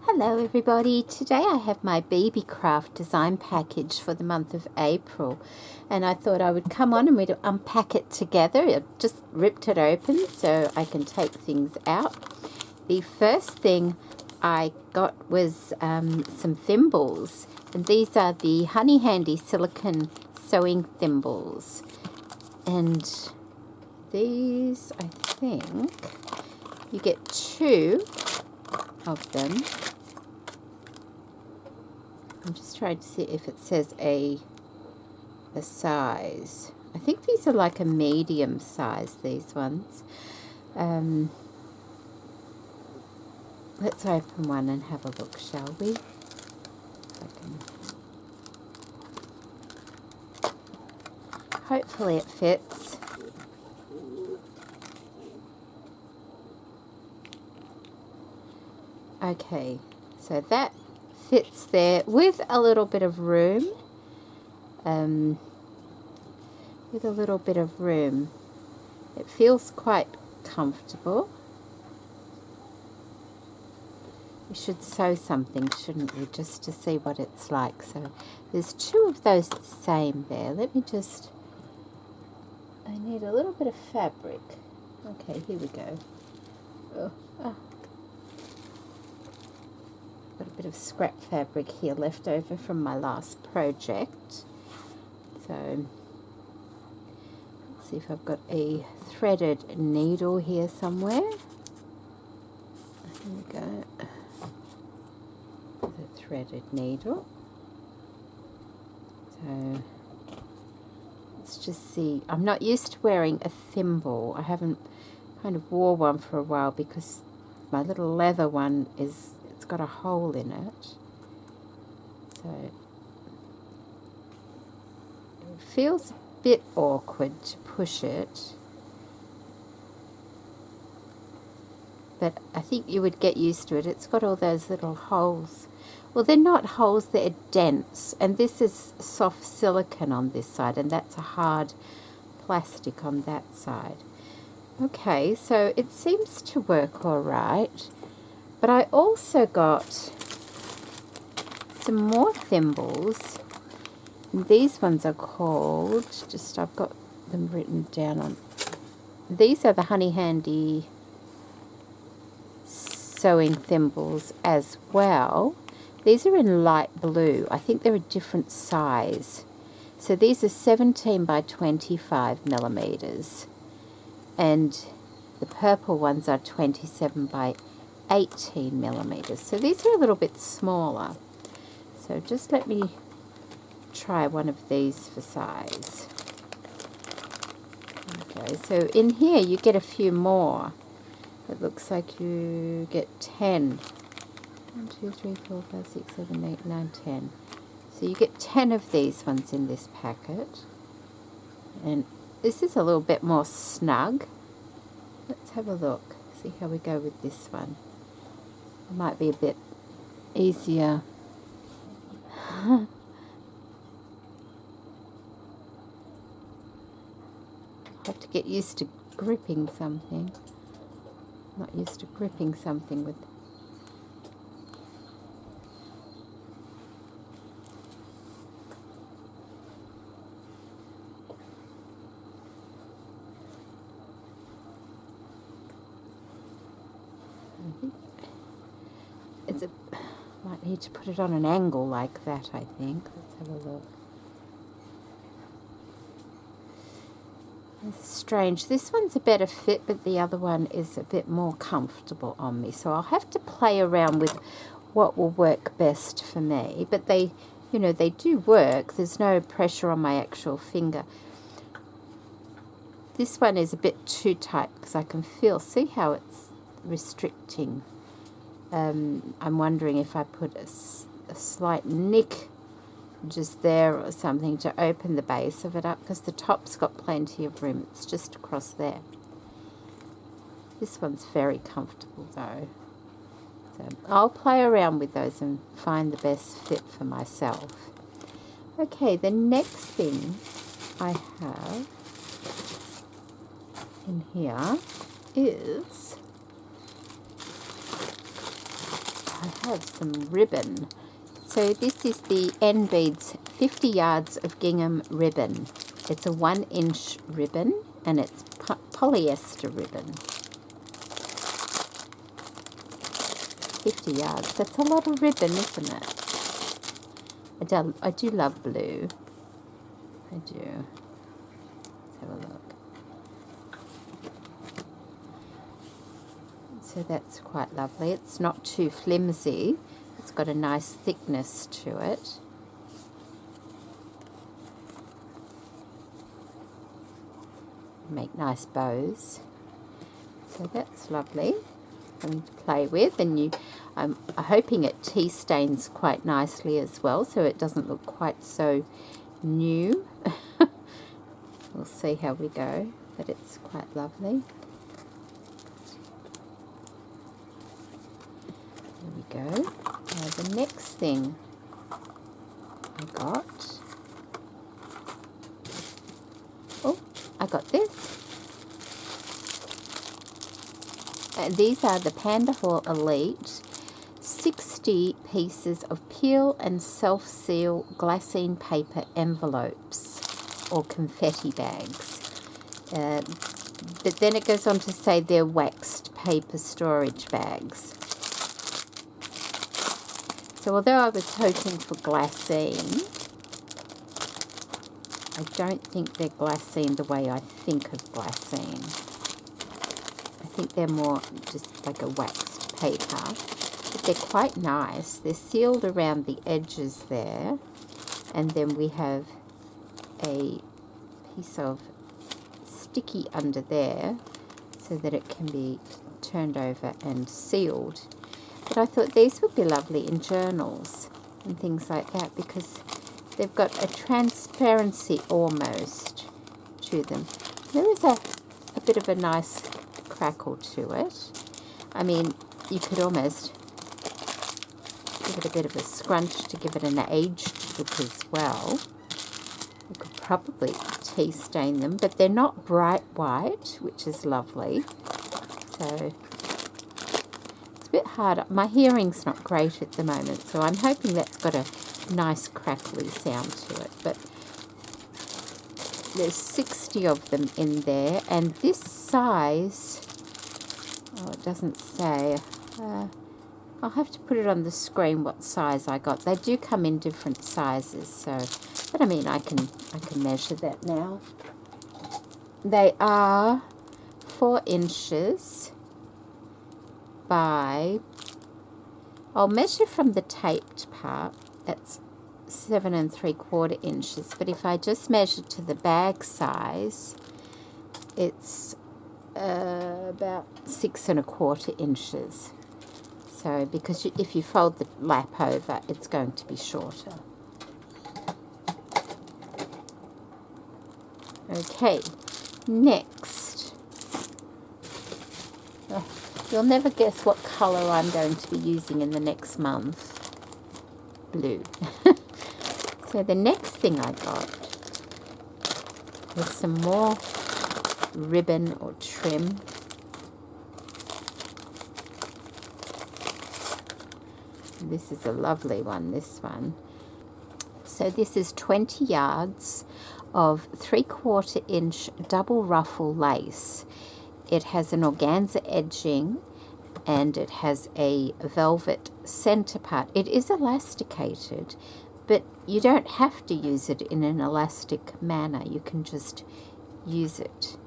Hello everybody, today I have my Beebeecraft design package for the month of April and I thought I would come on and we'd unpack it together. I just ripped it open so I can take things out. The first thing I got was some thimbles, and these are the Honey Handy silicone sewing thimbles, and these, I think you get 2 of them. I'm just trying to see if it says a size. I think these are like a medium size, these ones. Let's open one and have a look, shall we? Hopefully it fits. Okay, so that fits there with a little bit of room. It feels quite comfortable. We should sew something, shouldn't we, just to see what it's like. So there's 2 of those the same there. I need a little bit of fabric. Okay, here we go. Got a bit of scrap fabric here left over from my last project. So let's see if I've got a threaded needle here somewhere. Here we go. The threaded needle. So let's just see. I'm not used to wearing a thimble. I haven't kind of wore one for a while because my little leather one it's got a hole in it. So it feels a bit awkward to push it, but I think you would get used to it. It's got all those little holes. Well, they're not holes, they're dents, and this is soft silicone on this side, and that's a hard plastic on that side. Okay, so it seems to work all right, but I also got some more thimbles, and these ones are called, I've got them written down on, these are the Honey Handy sewing thimbles as well. These are in light blue. I think they're a different size. So these are 17 by 25 millimeters. And the purple ones are 27 by 18 millimeters. So these are a little bit smaller. So just let me try one of these for size. Okay, so in here you get a few more. It looks like you get 10. 1, 2, 3, 4, 5, 6, 7, 8, 9, 10. So you get 10 of these ones in this packet. And this is a little bit more snug. Let's have a look. See how we go with this one. It might be a bit easier. I have to get used to gripping something. Not used to gripping something with. Might need to put it on an angle like that, I think. Let's have a look. This is strange. This one's a better fit, but the other one is a bit more comfortable on me. So I'll have to play around with what will work best for me. But they, they do work. There's no pressure on my actual finger. This one is a bit too tight because I can see how it's restricting. I'm wondering if I put a slight nick just there or something to open the base of it up, because the top's got plenty of room. It's just across there. This one's very comfortable though. So I'll play around with those and find the best fit for myself. Okay, the next thing I have in here is I have some ribbon. So this is the N Beads 50 yards of gingham ribbon. It's a 1-inch ribbon and it's polyester ribbon. 50 yards. That's a lot of ribbon, isn't it? I do love blue. I do. Let's have a look. So that's quite lovely. It's not too flimsy. It's got a nice thickness to it. Make nice bows. So that's lovely. Something to play with, and I'm hoping it tea stains quite nicely as well, so it doesn't look quite so new. We'll see how we go, but it's quite lovely. There we go. Now the next thing I got, I got this. These are the Panda Hall Elite 60 pieces of peel and self-seal glassine paper envelopes or confetti bags. But then it goes on to say they're waxed paper storage bags. So although I was hoping for glassine, I don't think they're glassine the way I think of glassine. I think they're more just like a waxed paper, but they're quite nice. They're sealed around the edges there, and then we have a piece of sticky under there so that it can be turned over and sealed. But I thought these would be lovely in journals and things like that because they've got a transparency almost to them. There is a bit of a nice crackle to it. I mean, you could almost give it a bit of a scrunch to give it an aged look as well. You could probably tea stain them, but they're not bright white, which is lovely. So it's a bit hard. My hearing's not great at the moment, so I'm hoping that's got a nice crackly sound to it. But there's 60 of them in there, and this size, oh, it doesn't say. I'll have to put it on the screen what size I got. They do come in different sizes, so, but I mean, I can measure that now. They are 4 inches by, I'll measure from the taped part. That's 7 3/4 inches, but if I just measure to the bag size, it's about 6 1/4 inches. So because if you fold the lap over, it's going to be shorter. Okay, next, you'll never guess what color I'm going to be using in the next month. Blue. So the next thing I got was some more ribbon or trim. This is a lovely one, this one. So this is 20 yards of 3/4 inch double ruffle lace. It has an organza edging and it has a velvet center part. It is elasticated, but you don't have to use it in an elastic manner. You can just use it.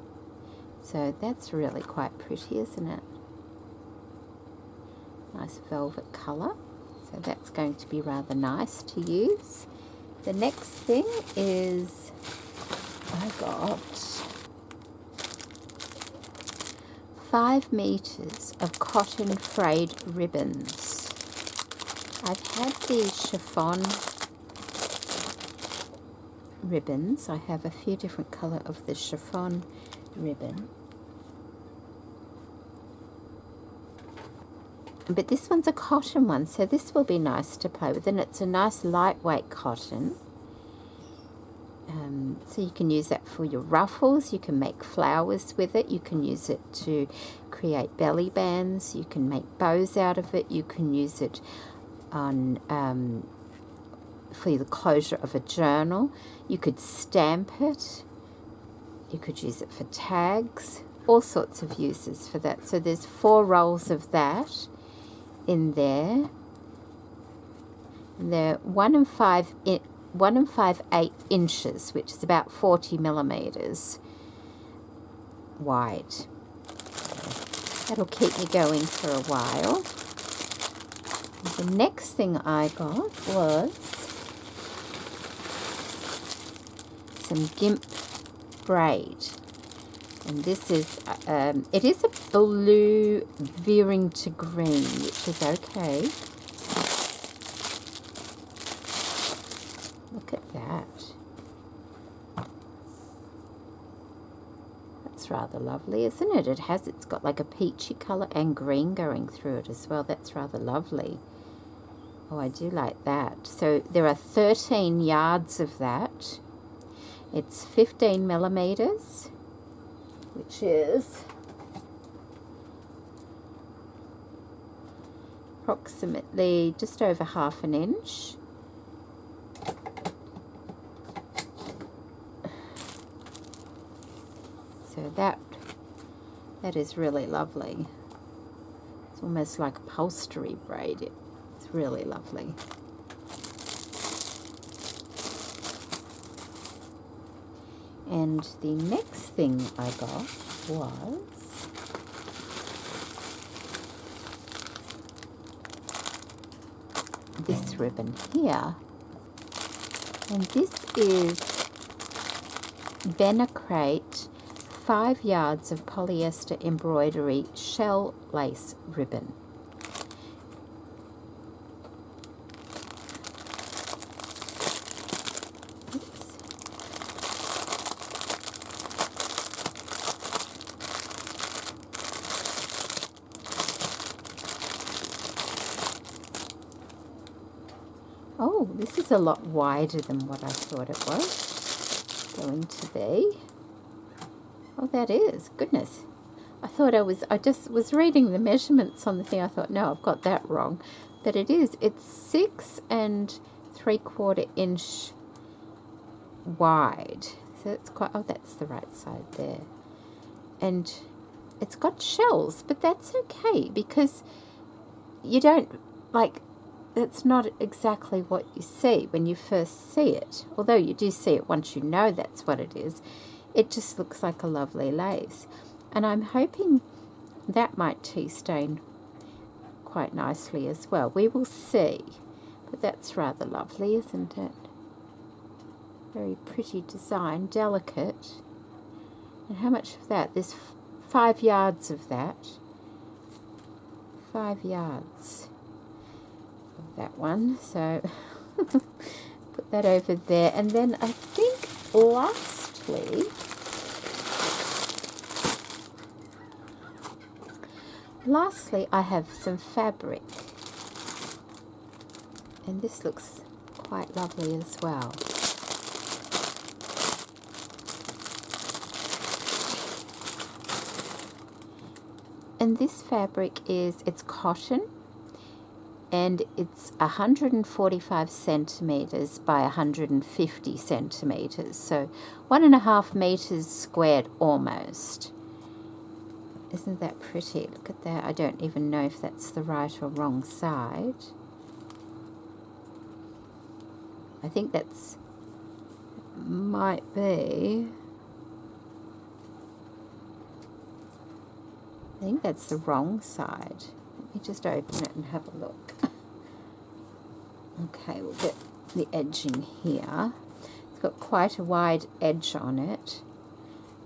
So that's really quite pretty, isn't it? Nice velvet color. So that's going to be rather nice to use. The next thing is I got 5 meters of cotton frayed ribbons. I've had the chiffon ribbons. I have a few different color of the chiffon ribbon. But this one's a cotton one, so this will be nice to play with, and it's a nice lightweight cotton. So you can use that for your ruffles, you can make flowers with it, you can use it to create belly bands, you can make bows out of it, you can use it on for the closure of a journal, you could stamp it, you could use it for tags, all sorts of uses for that. So there's 4 rolls of that in there. And they're 1 and 5/8 inches, which is about 40 millimeters wide. That'll keep me going for a while. And the next thing I got was some gimp braid. And this is, it is a blue veering to green, which is okay. Look at that. That's rather lovely, isn't it? It's got like a peachy colour and green going through it as well. That's rather lovely. Oh, I do like that. So there are 13 yards of that. It's 15 millimeters, which is approximately just over 1/2 inch. So that is really lovely. It's almost like upholstery braid. It's really lovely. And the next thing I got was this ribbon here. And this is Beebeecraft 5 yards of polyester embroidery shell lace ribbon. Oh, this is a lot wider than what I thought it was going to be. Oh, that is. Goodness. I just was reading the measurements on the thing. I thought, no, I've got that wrong. But it is. It's 6 3/4 inch wide. So it's quite, oh, that's the right side there. And it's got shells, but that's okay because you don't, like, that's not exactly what you see when you first see it. Although you do see it once you know that's what it is. It just looks like a lovely lace. And I'm hoping that might tea stain quite nicely as well. We will see. But that's rather lovely, isn't it? Very pretty design, delicate. And how much of that? There's 5 yards of that. 5 yards of that one. So put that over there. And then I think lastly, I have some fabric. And this looks quite lovely as well. And this fabric it's cotton, and it's 145 centimeters by 150 centimeters, so 1.5 meters squared almost. Isn't that pretty? Look at that. I don't even know if that's the right or wrong side. I think that's might be. I think that's the wrong side. Let me just open it and have a look. Okay, we'll get the edging here. It's got quite a wide edge on it.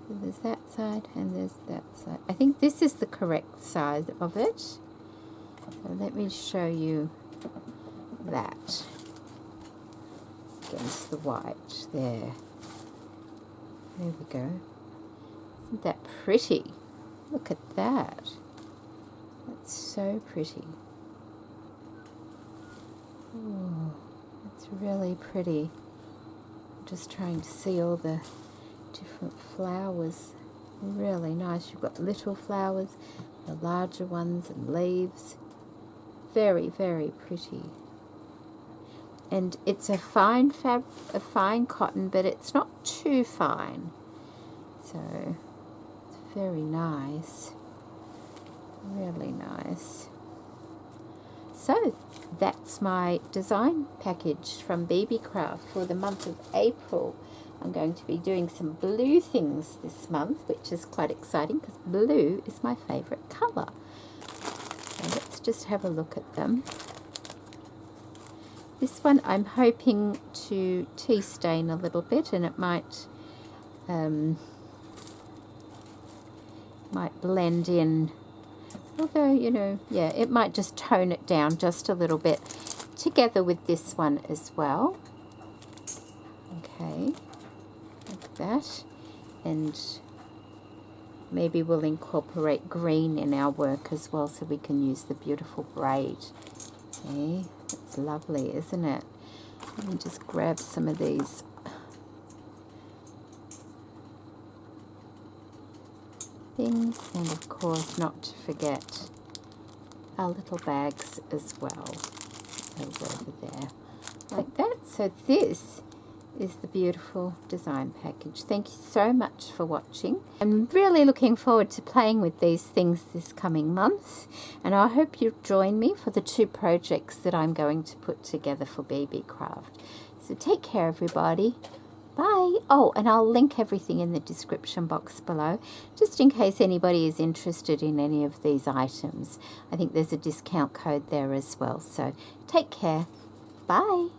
So there's that side and there's that side. I think this is the correct side of it. So let me show you that against the white there. There we go. Isn't that pretty? Look at that. That's so pretty. Oh, that's really pretty. just trying to see all the different flowers. Really nice. You've got little flowers, the larger ones, and leaves. Very, very pretty. And it's a fine cotton, but it's not too fine. So it's very nice. Really nice. So that's my design package from Beebeecraft for the month of April. I'm going to be doing some blue things this month, which is quite exciting because blue is my favourite colour. So let's just have a look at them. This one I'm hoping to tea stain a little bit, and it might blend in. Although, you know, yeah, it might just tone it down just a little bit together with this one as well. Okay, like that. And maybe we'll incorporate green in our work as well so we can use the beautiful braid. Okay, it's lovely, isn't it? Let me just grab some of these. Things, and of course not to forget our little bags as well over there like that. So this is the beautiful design package. Thank you so much for watching. I'm really looking forward to playing with these things this coming month, and I hope you'll join me for the 2 projects that I'm going to put together for Beebeecraft. So take care, everybody. Bye. Oh, and I'll link everything in the description box below, just in case anybody is interested in any of these items. I think there's a discount code there as well. So take care. Bye.